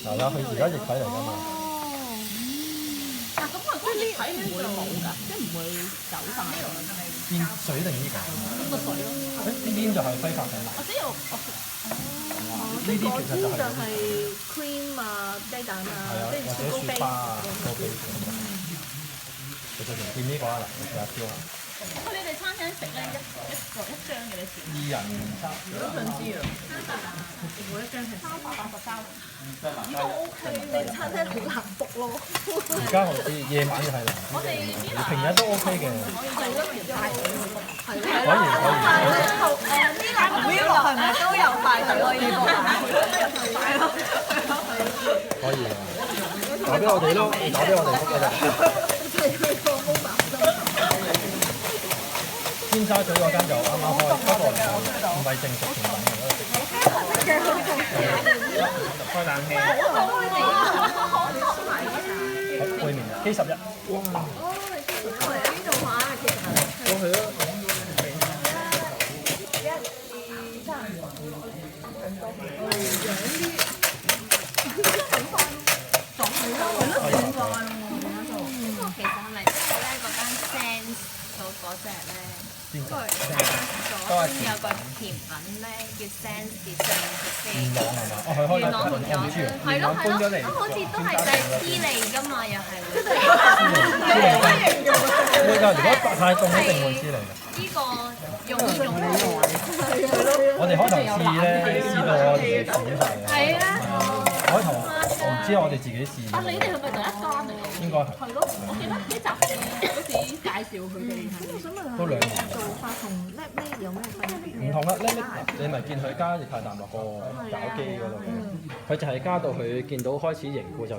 係啦，佢而家液體嚟㗎嘛。咁佢嗰液體唔會冇㗎，即係唔會走晒。煙水定呢個？個水咯。誒啲煙就係揮發性奶。我知我呢啲其實就係 cream 啊、雞蛋啊，係啊，或者雪花啊、個啤咁樣。其實仲見呢個啊，嗱，你試下挑下。你哋餐廳食咧一張嘅你錢？2人餐。我都想知啊。每一張係380都 OK，你餐廳好難 book 咯。而家好啲，夜晚就係難啲。我哋呢平日都 OK 嘅。係咯，帶隊去 book。係咯。可以可以。呢個同 Vlog 係咪都有帶隊可以 book 啊？可以啊。打俾我哋咯，你打俾我哋 book 㗎咋。尖沙咀嗰間就啱啱開，不過唔係正式甜品嚟嗰度。開冷氣。背面K11。哇！邊度買啊？其實過去啊！其實係咪即係咧嗰間 Sense 嗰隻咧？左邊有個甜品咧叫 Sense Dessert 元朗係嘛？哦，佢開元朗我唔知喎。係咯搬咗嚟。咁好似都係就係黐脷㗎嘛，又係會。會㗎，如果太凍一定會黐嚟㗎。呢個用咗。我哋開頭試咧，試到我哋死晒嘅。係啊。開頭我唔知我哋自己試。啊！你哋係咪第一間嚟㗎？應該係。係咯，我記得呢集嗰時介紹佢哋係。我想問下，都2年。做法同 Lab Made 有咩分別？唔同啦，你咪見佢加液態氮落個攪機嗰度嘅，佢就係加到佢見到開始凝固就。